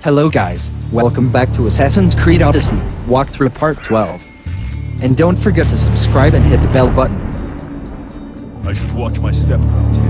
Hello guys, welcome back to Assassin's Creed Odyssey, walkthrough part 12. And don't forget to subscribe and hit the bell button. I should watch my step around here.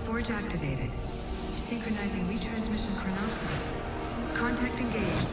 Forge activated. Synchronizing retransmission chronosity. Contact engaged.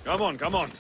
Come on, come on.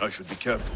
I should be careful.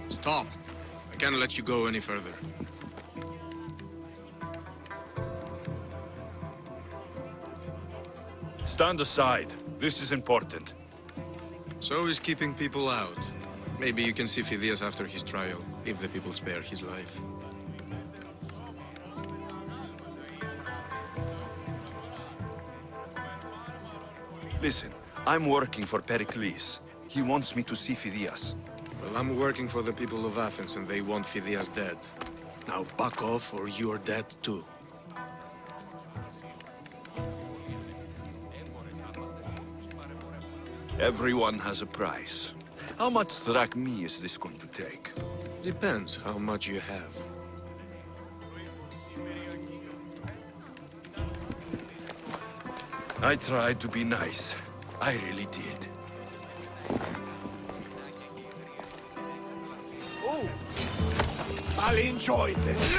Stop. I can't let you go any further. Stand aside. This is important. So he's keeping people out. Maybe you can see Phidias after his trial, if the people spare his life. Listen, I'm working for Pericles. He wants me to see Phidias. Well, I'm working for the people of Athens, and they want Phidias dead. Now back off, or you're dead too. Everyone has a price. How much drachmae is this going to take? Depends how much you have. I tried to be nice. I really did. Oh! I'll enjoy this.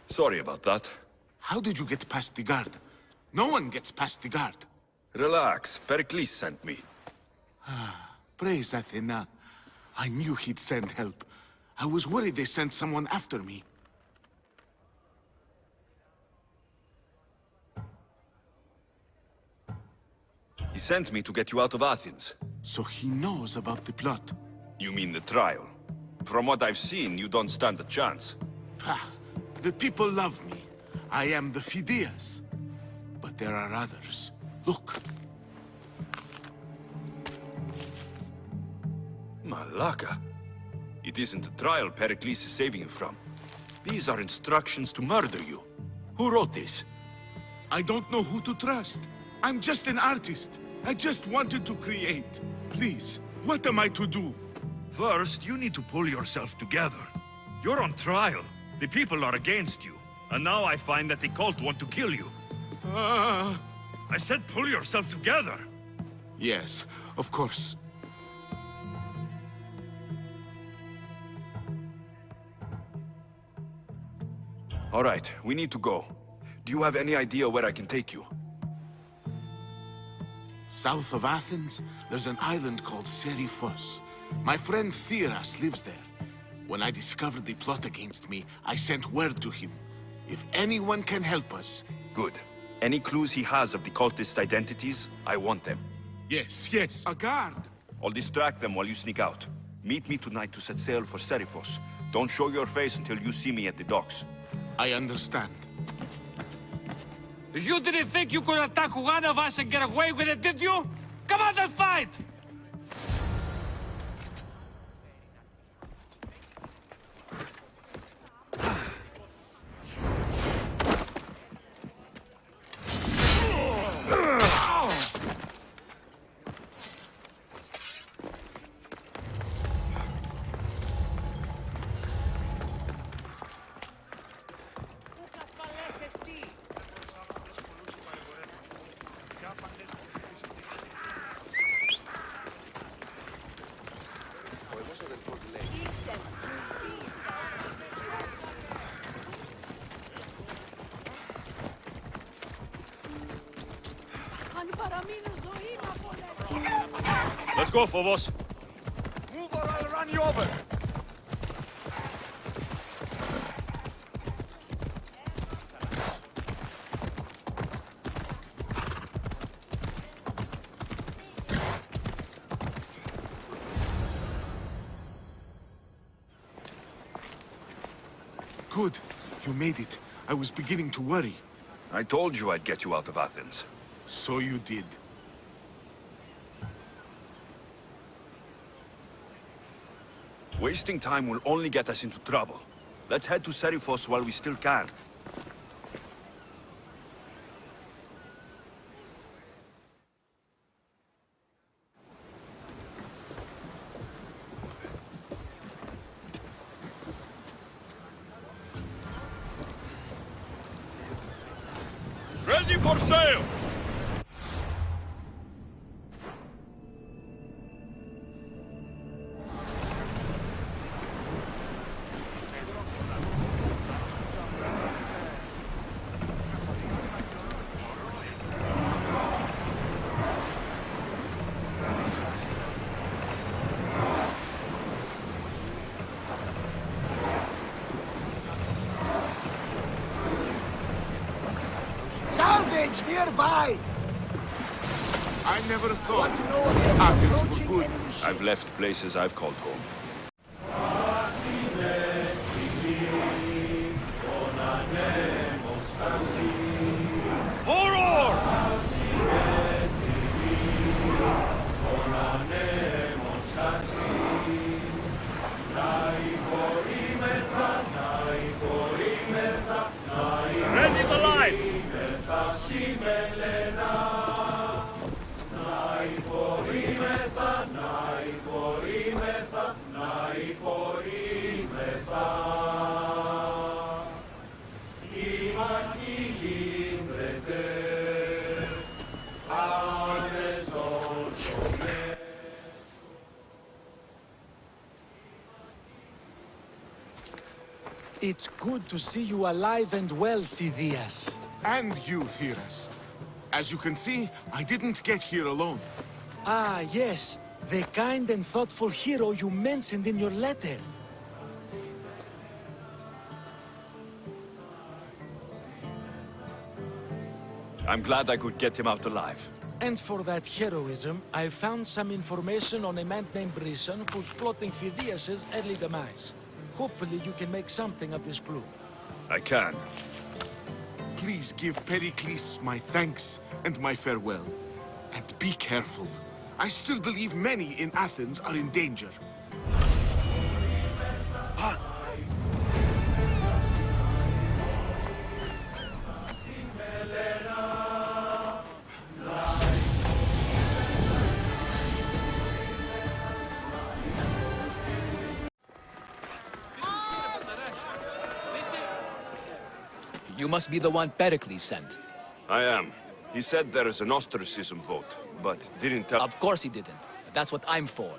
Sorry about that. How did you get past the guard? No one gets past the guard. Relax. Pericles sent me. Praise Athena. I knew he'd send help. I was worried they sent someone after me. He sent me to get you out of Athens. So he knows about the plot. You mean the trial? From what I've seen, you don't stand a chance. Pah, the people love me. I am the Phidias. But there are others. Look. Malaka. It isn't a trial Pericles is saving you from. These are instructions to murder you. Who wrote this? I don't know who to trust. I'm just an artist. I just wanted to create. Please, what am I to do? First, you need to pull yourself together. You're on trial. The people are against you. And now I find that the cult want to kill you. I said pull yourself together. Yes, of course. All right, we need to go. Do you have any idea where I can take you? South of Athens, there's an island called Seriphos. My friend Theras lives there. When I discovered the plot against me, I sent word to him. If anyone can help us... Good. Any clues he has of the cultists' identities, I want them. Yes, a guard! I'll distract them while you sneak out. Meet me tonight to set sail for Seriphos. Don't show your face until you see me at the docks. I understand. You didn't think you could attack one of us and get away with it, did you? Come on and fight! Let's go, Phobos. Move or I'll run you over! Good. You made it. I was beginning to worry. I told you I'd get you out of Athens. So you did. Wasting time will only get us into trouble. Let's head to Seriphos while we still can. Ready for sail! Salvage nearby! I never thought Athens were good. I've left places I've called home. More oars! Ready the lights! It's good to see you alive and well, Misthios. And you, Theras. As you can see, I didn't get here alone. Ah, yes. The kind and thoughtful hero you mentioned in your letter. I'm glad I could get him out alive. And for that heroism, I found some information on a man named Brisson who's plotting Misthios' early demise. Hopefully you can make something of this clue. I can. Please give Pericles my thanks and my farewell. And be careful. I still believe many in Athens are in danger. You must be the one Pericles sent. I am. He said there is an ostracism vote, but didn't tell— Of course he didn't. That's what I'm for.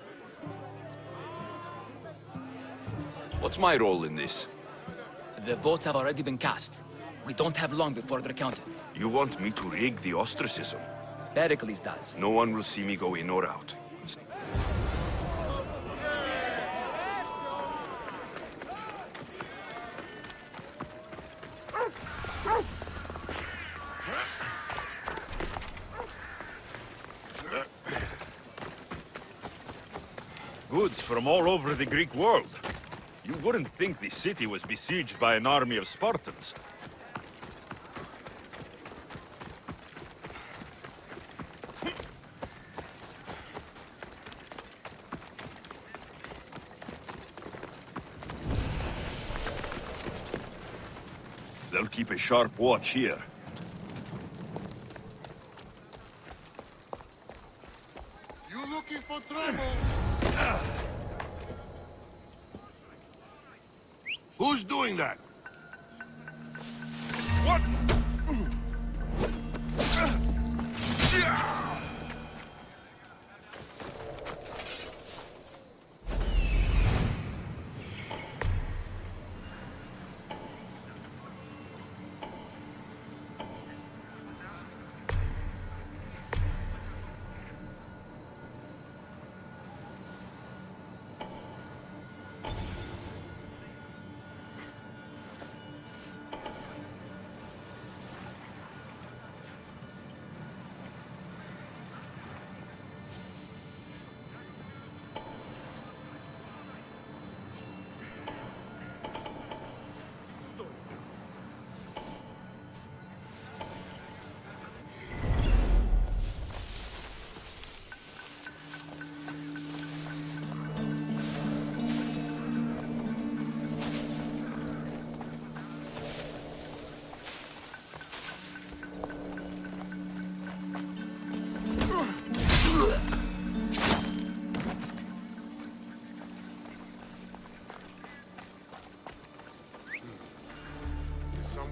What's my role in this? The votes have already been cast. We don't have long before they're counted. You want me to rig the ostracism? Pericles does. No one will see me go in or out. Goods from all over the Greek world. You wouldn't think the city was besieged by an army of Spartans. They'll keep a sharp watch here. You looking for trouble? Who's doing that? What?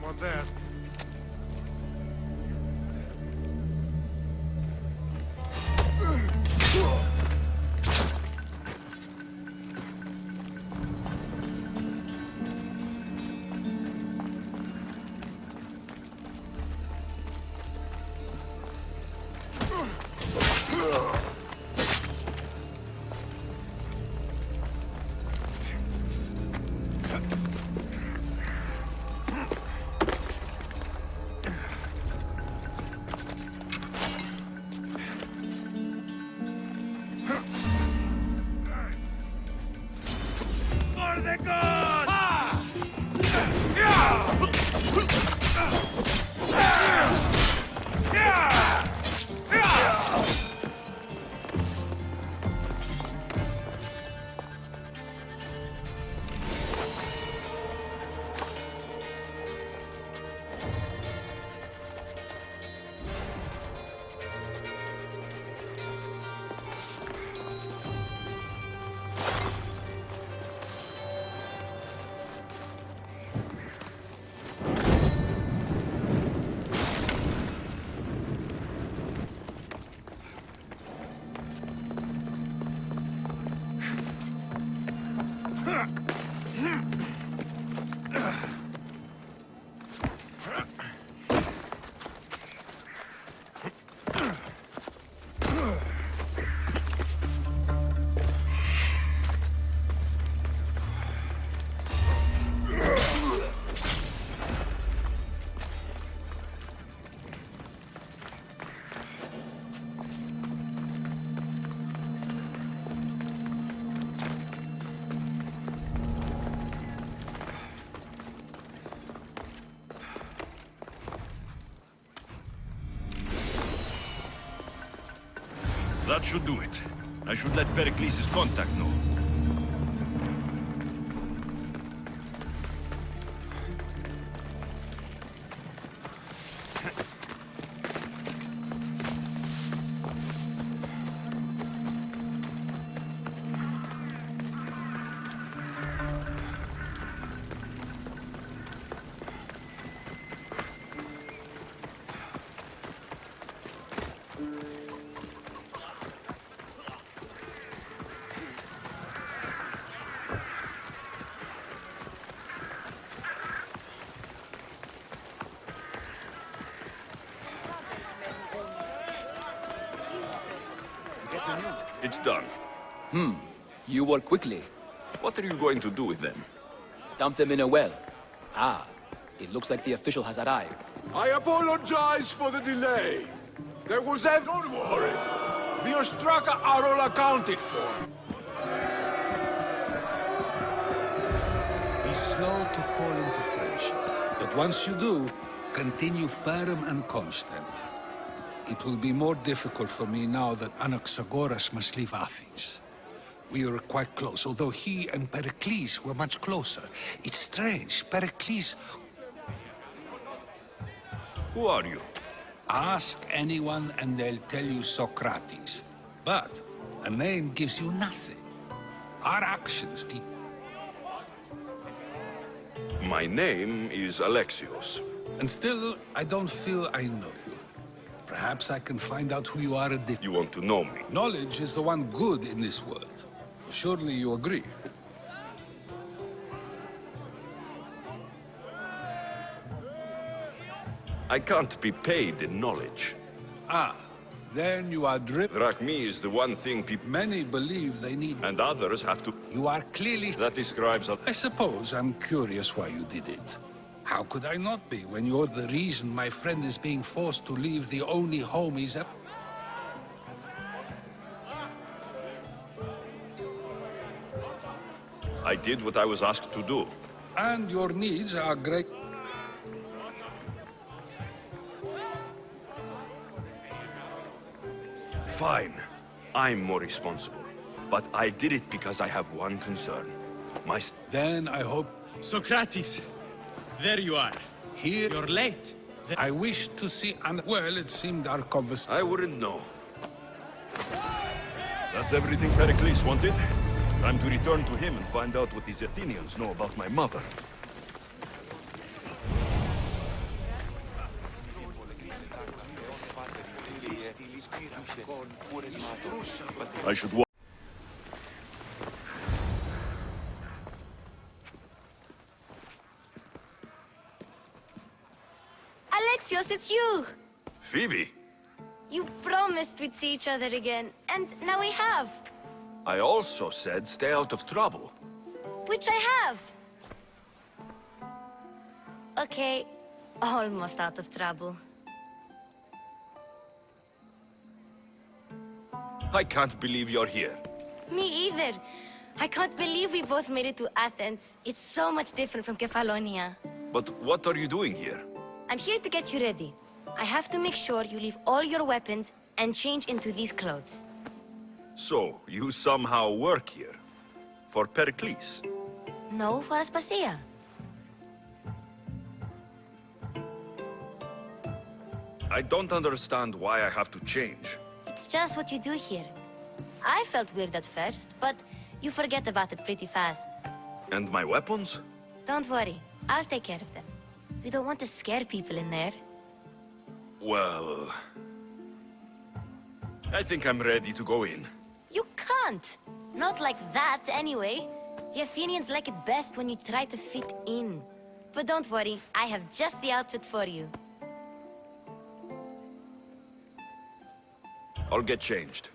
Someone there. That should do it. I should let Pericles' contact know. It's done. You work quickly. What are you going to do with them? Dump them in a well. Ah, it looks like the official has arrived. I apologize for the delay. There was that... Don't worry. The Ostraka are all accounted for. Be slow to fall into friendship. But once you do, continue firm and constant. It will be more difficult for me now that Anaxagoras must leave Athens. We were quite close, although he and Pericles were much closer. It's strange, Pericles... Who are you? Ask anyone and they'll tell you Socrates. But a name gives you nothing. Our actions teach... My name is Alexios. And still, I don't feel I know you. Perhaps I can find out who you are a bit. You want to know me? Knowledge is the one good in this world. Surely you agree. I can't be paid in knowledge. Ah, then you are driven. Drachmi is the one thing people... Many believe they need... And others have to... You are clearly... That describes a... I suppose I'm curious why you did it. How could I not be, when you're the reason my friend is being forced to leave the only home he's ever... I did what I was asked to do. And your needs are great... Fine. I'm more responsible. But I did it because I have one concern. My... Then I hope... Socrates! There you are. Here... You're late. I wish to see... Well, it seemed our conversation... I wouldn't know. That's everything Pericles wanted. Time to return to him and find out what these Athenians know about my mother. I should walk. Alexios, it's you! Phoebe, You promised we'd see each other again, and now we have. I also said stay out of trouble. Which I have. Okay, almost out of trouble. I can't believe you're here. Me either. I can't believe we both made it to Athens. It's so much different from Kefalonia. But what are you doing here? I'm here to get you ready. I have to make sure you leave all your weapons and change into these clothes. So, you somehow work here? For Pericles? No, for Aspasia. I don't understand why I have to change. It's just what you do here. I felt weird at first, but you forget about it pretty fast. And my weapons? Don't worry, I'll take care of them. We don't want to scare people in there. Well... I think I'm ready to go in. You can't! Not like that, anyway. The Athenians like it best when you try to fit in. But don't worry, I have just the outfit for you. I'll get changed.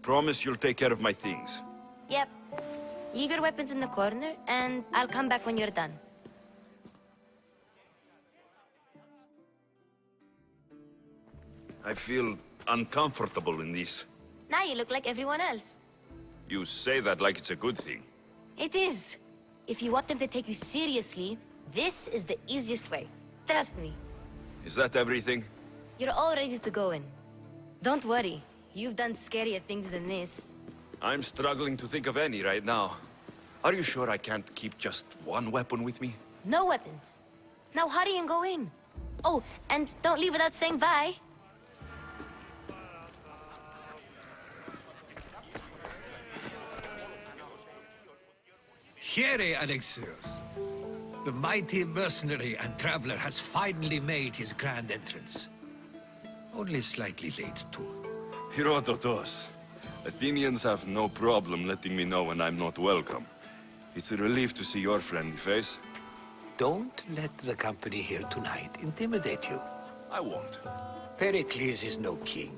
Promise you'll take care of my things. Yep. Leave your weapons in the corner, and I'll come back when you're done. I feel uncomfortable in this. Now you look like everyone else. You say that like it's a good thing. It is. If you want them to take you seriously, this is the easiest way. Trust me. Is that everything? You're all ready to go in. Don't worry. You've done scarier things than this. I'm struggling to think of any right now. Are you sure I can't keep just one weapon with me? No weapons. Now hurry and go in. Oh, and don't leave without saying bye. Here, Alexios. The mighty mercenary and traveler has finally made his grand entrance. Only slightly late, too. Herodotus. Athenians have no problem letting me know when I'm not welcome. It's a relief to see your friendly face. Don't let the company here tonight intimidate you. I won't. Pericles is no king.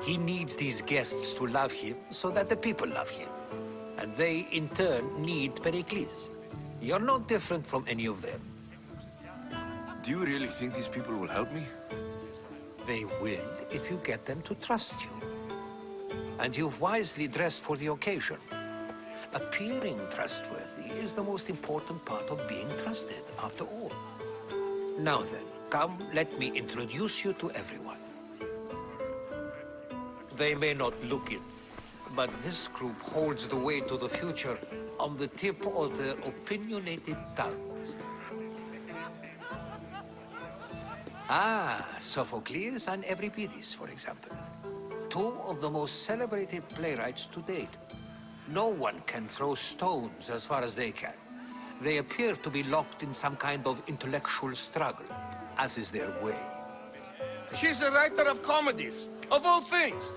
He needs these guests to love him so that the people love him. And they, in turn, need Pericles. You're not different from any of them. Do you really think these people will help me? They will if you get them to trust you. And you've wisely dressed for the occasion. Appearing trustworthy is the most important part of being trusted, after all. Now then, come, let me introduce you to everyone. They may not look it, but this group holds the way to the future on the tip of their opinionated tongues. Ah, Sophocles and Euripides, for example. Two of the most celebrated playwrights to date. No one can throw stones as far as they can. They appear to be locked in some kind of intellectual struggle, as is their way. He's a writer of comedies, of all things.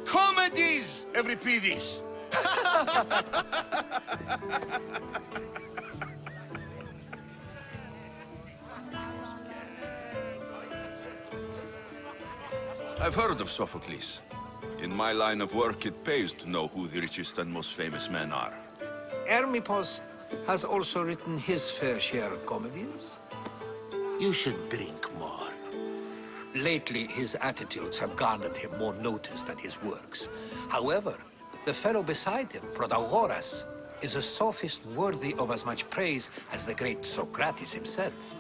Comedies, Euripides! I've heard of Sophocles. In my line of work, it pays to know who the richest and most famous men are. Hermippos has also written his fair share of comedies. You should drink more. Lately, his attitudes have garnered him more notice than his works. However, the fellow beside him, Protagoras, is a sophist worthy of as much praise as the great Socrates himself.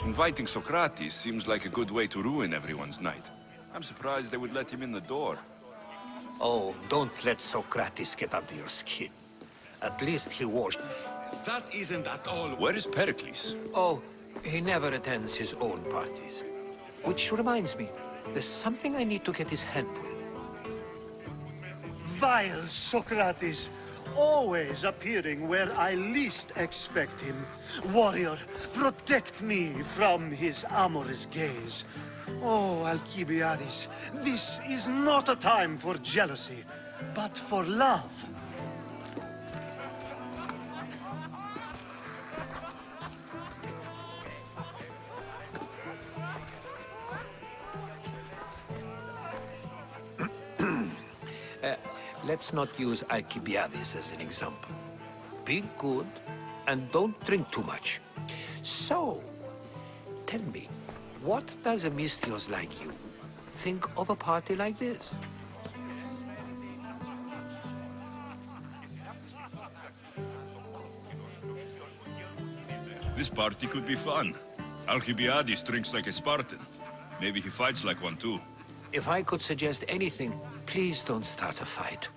Inviting Socrates seems like a good way to ruin everyone's night. I'm surprised they would let him in the door. Oh, don't let Socrates get under your skin. At least he was. That isn't at all... Where is Pericles? Oh, he never attends his own parties. Which reminds me, there's something I need to get his help with. Vile Socrates! always appearing where I least expect him. Warrior, protect me from his amorous gaze. Oh, Alcibiades, this is not a time for jealousy, but for love. Let's not use Alcibiades as an example. Be good and don't drink too much. So, tell me, what does a misthios like you think of a party like this? This party could be fun. Alcibiades drinks like a Spartan. Maybe he fights like one too. If I could suggest anything, please don't start a fight.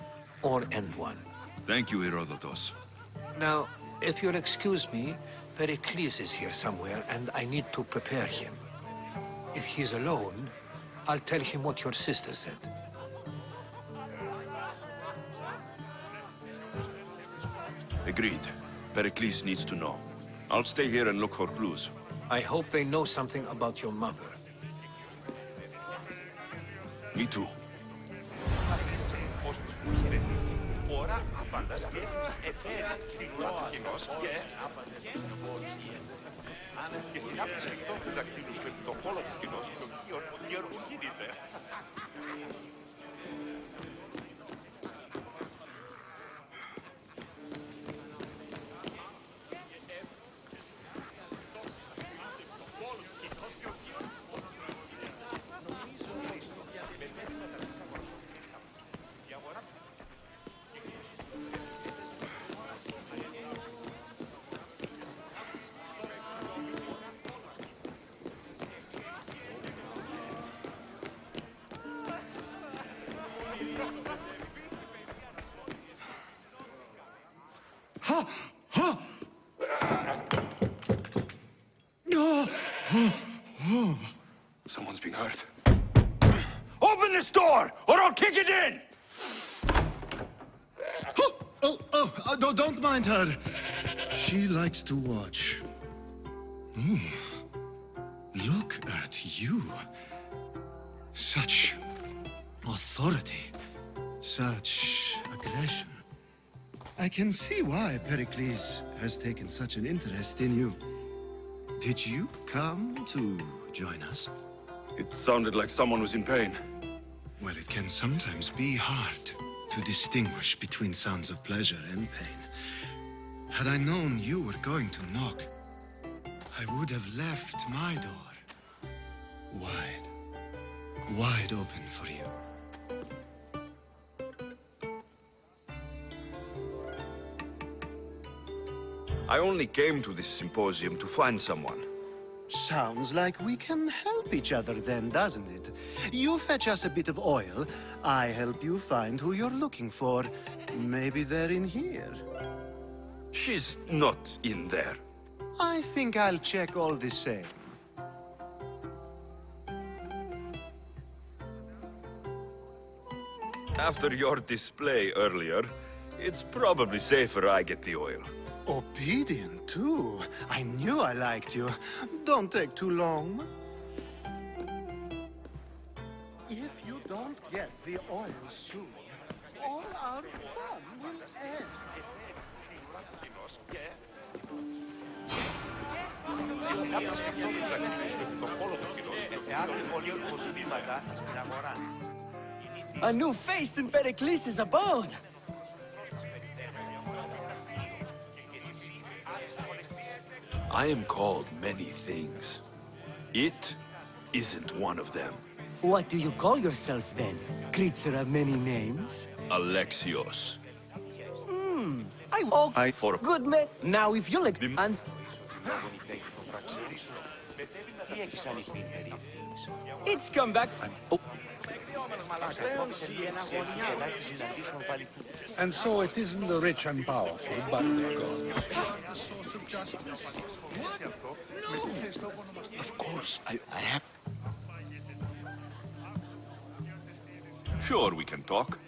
Or end one. Thank you, Herodotus. Now, if you'll excuse me, Pericles is here somewhere, and I need to prepare him. If he's alone, I'll tell him what your sister said. Agreed. Pericles needs to know. I'll stay here and look for clues. I hope they know something about your mother. Me too. Someone's being hurt. Open this door, or I'll kick it in! Don't mind her. She likes to watch. Ooh. Look at you. Such authority. Such aggression. I can see why Pericles has taken such an interest in you. Did you come to join us? It sounded like someone was in pain. Well, it can sometimes be hard to distinguish between sounds of pleasure and pain. Had I known you were going to knock, I would have left my door wide open for you. I only came to this symposium to find someone. Sounds like we can help each other then, doesn't it? You fetch us a bit of oil, I help you find who you're looking for. Maybe they're in here. She's not in there. I think I'll check all the same. After your display earlier, it's probably safer I get the oil. Obedient, too. I knew I liked you. Don't take too long. If you don't get the oil soon, all our fun will end. A new face in Pericles' abode! I am called many things. It isn't one of them. What do you call yourself then? Creature of many names? Alexios. I for good man. Now if you'll and it's come back. And so it isn't the rich and powerful, but the gods who are the source of justice. What? No! Of course, I have... Sure, we can talk.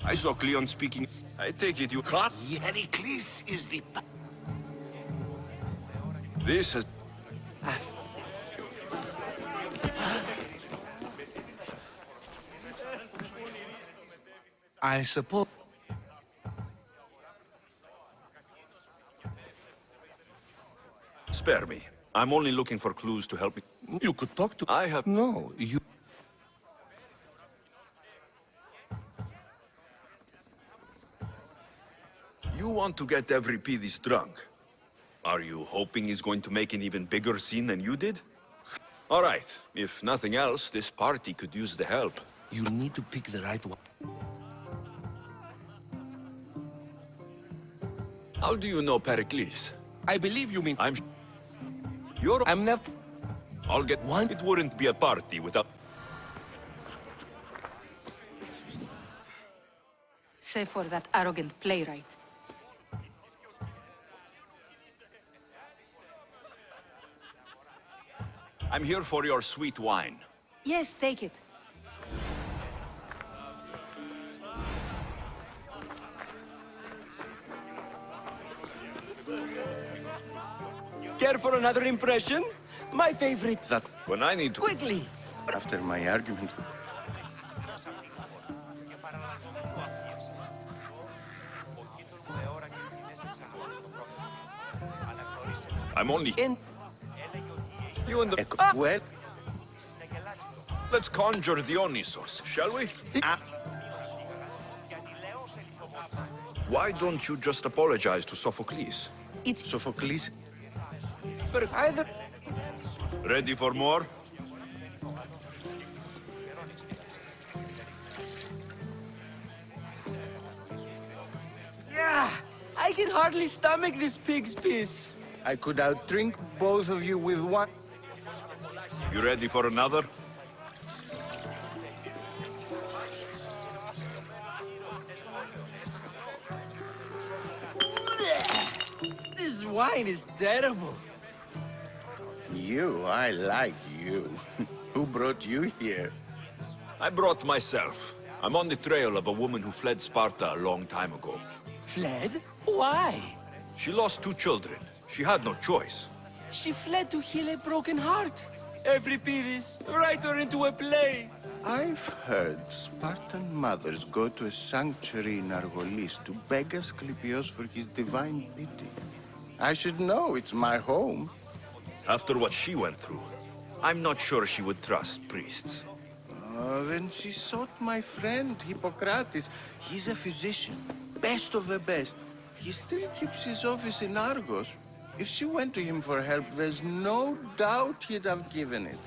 I saw Cleon speaking. I take it you caught? Heracles is the... This has... I suppose... Spare me. I'm only looking for clues to help me. You could talk to... I have... No, you... You want to get Euripides drunk. Are you hoping he's going to make an even bigger scene than you did? All right. If nothing else, this party could use the help. You need to pick the right one. How do you know Pericles? I believe you mean... I'm not... I'll get one. It wouldn't be a party without... Save for that arrogant playwright. I'm here for your sweet wine. Yes, take it. Care for another impression? My favorite. That... When I need to... Quickly! After my argument... I'm only... In... You and the... Well... Let's conjure Dionysos, shall we? Why don't you just apologize to Sophocles? It's... Sophocles... But either... Ready for more? Yeah, I can hardly stomach this pig's piss. I could outdrink both of you with one... You ready for another? This wine is terrible. You, I like you. Who brought you here? I brought myself. I'm on the trail of a woman who fled Sparta a long time ago. Fled? Why? She lost 2 children. She had no choice. She fled to heal a broken heart. Euripides, write her into a play. I've heard Spartan mothers go to a sanctuary in Argolis to beg Asclepios for his divine beauty. I should know, it's my home. After what she went through, I'm not sure she would trust priests. Then she sought my friend, Hippocrates. He's a physician, best of the best. He still keeps his office in Argos. If she went to him for help, there's no doubt he'd have given it.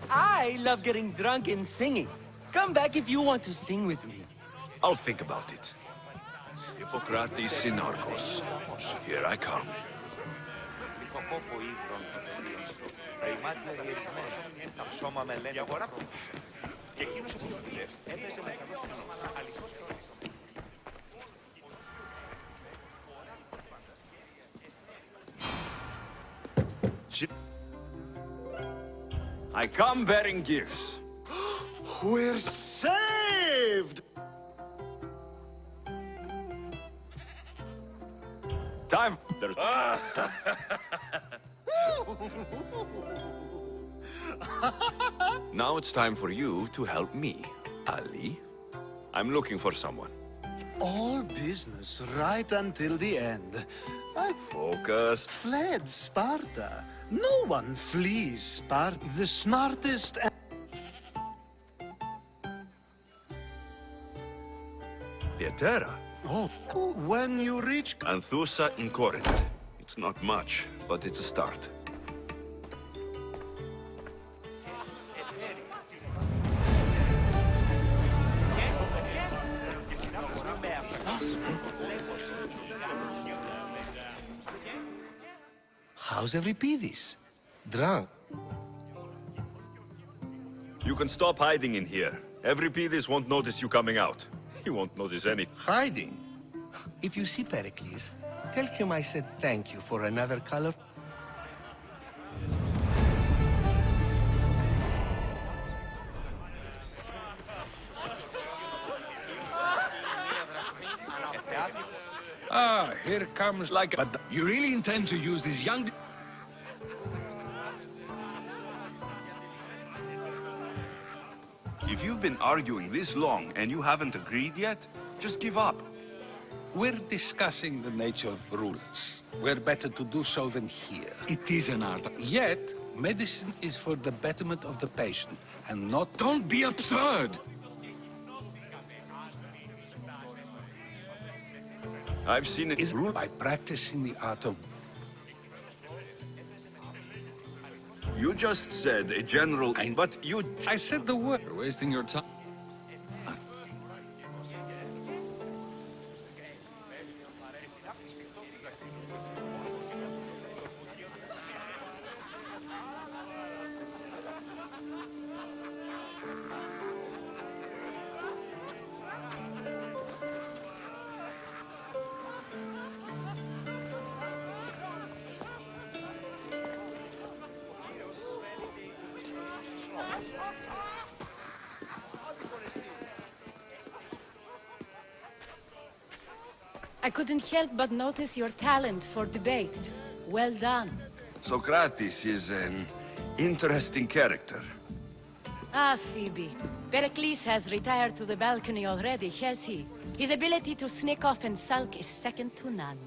I love getting drunk and singing. Come back if you want to sing with me. I'll think about it. Hippocrates in Argos. Here I come. Τα ημάτια διερισμένα, τα ψώμα με λένε πρόπτυσε. Και εκείνος ο ποιοτητές έπαιζε με καλούς κανόνες. Αληθώς και I come bearing gifts. We're saved! Time. There's... Now it's time for you to help me, Ali. I'm looking for someone. All business right until the end. I Focus. fled Sparta. No one flees Sparta. The smartest and... Pietera. Oh, when you reach... Anthusa in Corinth. It's not much, but it's a start. How's Euripides? Drunk? You can stop hiding in here. Euripides won't notice you coming out. He won't notice anything. Hiding? If you see Pericles, tell him I said thank you for another color. Ah, here comes like... But you really intend to use this young... If you've been arguing this long and you haven't agreed yet, just give up. We're discussing the nature of rulers. We're better to do so than here. It is an art. Yet, medicine is for the betterment of the patient, and not... Don't be absurd! I've seen it Is by practicing the art of... You just said a general, but you... I said the word. You're wasting your time. I couldn't help but notice your talent for debate. Well done. Socrates is an interesting character. Ah, Phoebe. Pericles has retired to the balcony already, has he? His ability to sneak off and sulk is second to none.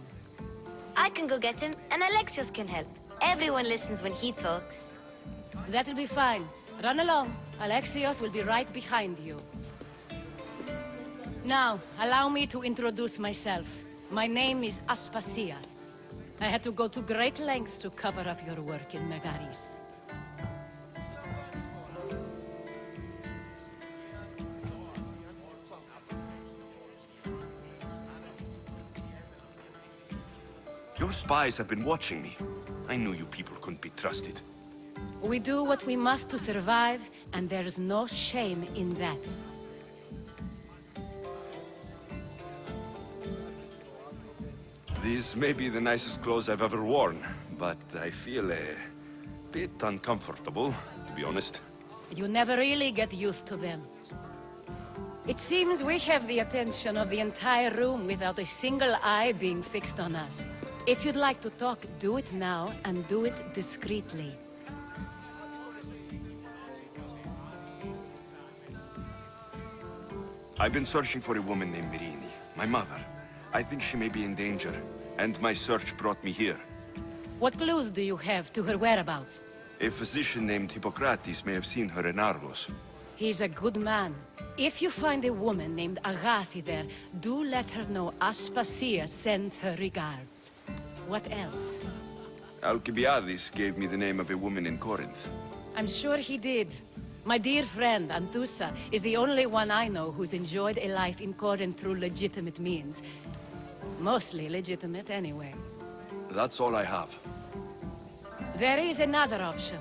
I can go get him, and Alexios can help. Everyone listens when he talks. That'll be fine. Run along. Alexios will be right behind you. Now, allow me to introduce myself. My name is Aspasia. I had to go to great lengths to cover up your work in Megaris. Your spies have been watching me. I knew you people couldn't be trusted. We do what we must to survive, and there's no shame in that. These may be the nicest clothes I've ever worn, but I feel a bit uncomfortable, to be honest. You never really get used to them. It seems we have the attention of the entire room without a single eye being fixed on us. If you'd like to talk, do it now, and do it discreetly. I've been searching for a woman named Myrine, my mother. I think she may be in danger, and my search brought me here. What clues do you have to her whereabouts? A physician named Hippocrates may have seen her in Argos. He's a good man. If you find a woman named Agathi there, do let her know Aspasia sends her regards. What else? Alcibiades gave me the name of a woman in Corinth. I'm sure he did. My dear friend, Anthusa, is the only one I know who's enjoyed a life in Corinth through legitimate means. Mostly legitimate, anyway. That's all I have. There is another option.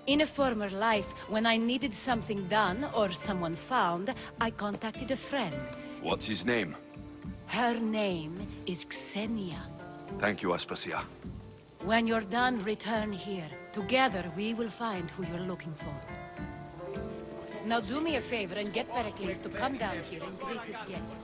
In a former life, when I needed something done or someone found, I contacted a friend. What's his name? Her name is Xenia. Thank you, Aspasia. When you're done, return here. Together, we will find who you're looking for. Now do me a favor and get Pericles to come down here and greet his guests.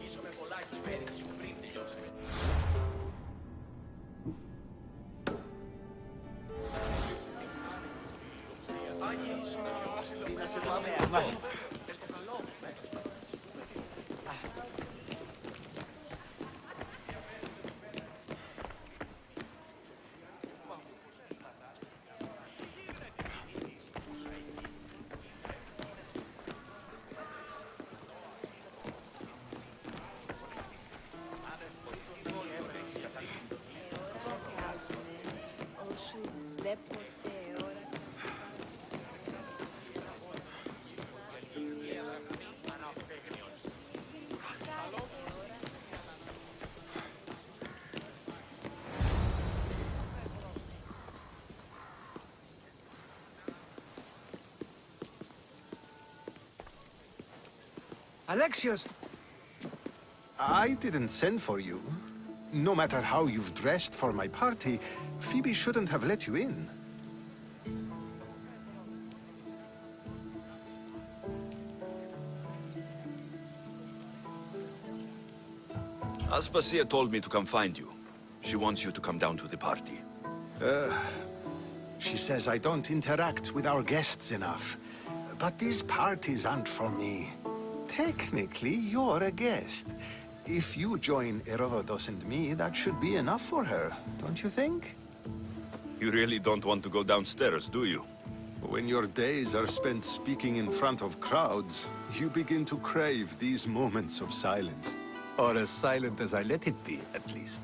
Alexios! I didn't send for you. No matter how you've dressed for my party, Phoebe shouldn't have let you in. Aspasia told me to come find you. She wants you to come down to the party. She says I don't interact with our guests enough. But these parties aren't for me. Technically, you're a guest. If you join Herodotus and me, that should be enough for her, don't you think? You really don't want to go downstairs, do you? When your days are spent speaking in front of crowds, you begin to crave these moments of silence. Or as silent as I let it be, at least.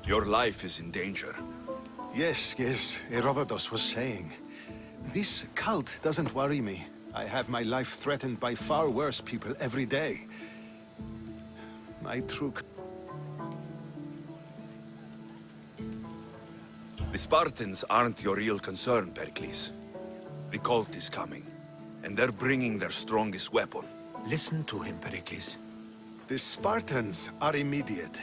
Your life is in danger. Yes, Herodotus was saying. This cult doesn't worry me. I have my life threatened by far worse people every day. My true... The Spartans aren't your real concern, Pericles. The cult is coming, and they're bringing their strongest weapon. Listen to him, Pericles. The Spartans are immediate.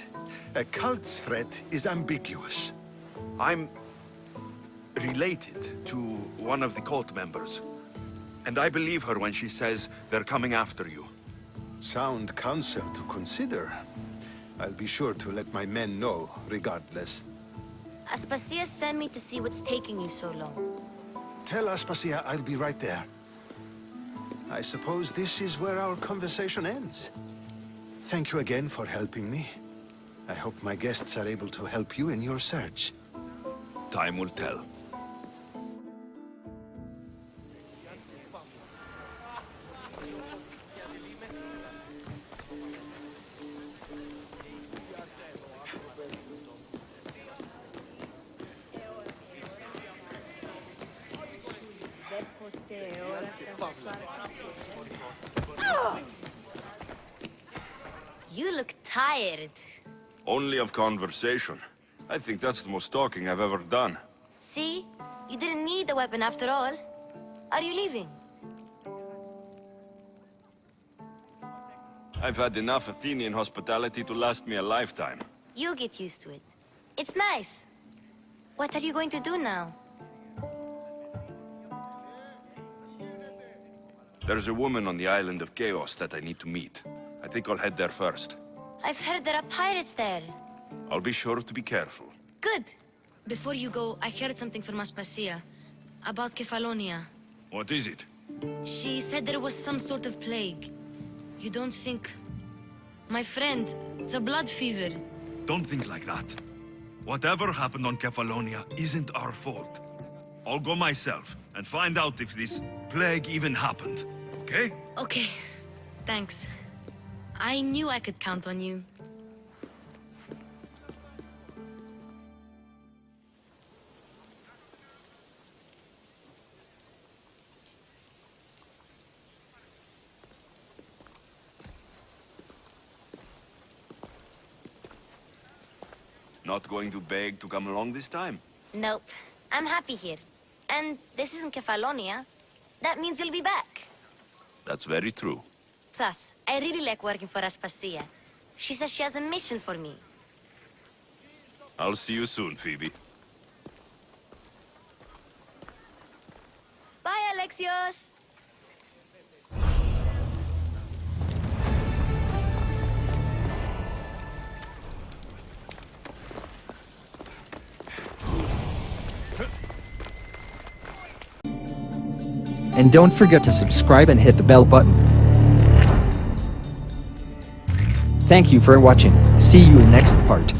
A cult's threat is ambiguous. I'm related to one of the cult members, and I believe her when she says they're coming after you. Sound counsel to consider. I'll be sure to let my men know, regardless. Aspasia sent me to see what's taking you so long. Tell Aspasia I'll be right there. I suppose this is where our conversation ends. Thank you again for helping me. I hope my guests are able to help you in your search. Time will tell. You look tired. Only of conversation. I think that's the most talking I've ever done. See? You didn't need the weapon after all. Are you leaving? I've had enough Athenian hospitality to last me a lifetime. You'll get used to it. It's nice. What are you going to do now? There's a woman on the island of Chaos that I need to meet. I think I'll head there first. I've heard there are pirates there. I'll be sure to be careful. Good. Before you go, I heard something from Aspasia about Kefalonia. What is it? She said there was some sort of plague. You don't think... My friend, the blood fever. Don't think like that. Whatever happened on Kefalonia isn't our fault. I'll go myself and find out if this plague even happened, okay? Okay. Thanks. I knew I could count on you. Not going to beg to come along this time? Nope. I'm happy here. And this isn't Kefalonia. That means you'll be back. That's very true. Plus, I really like working for Aspasia. She says she has a mission for me. I'll see you soon, Phoebe. Bye, Alexios! And don't forget to subscribe and hit the bell button. Thank you for watching. See you in next part.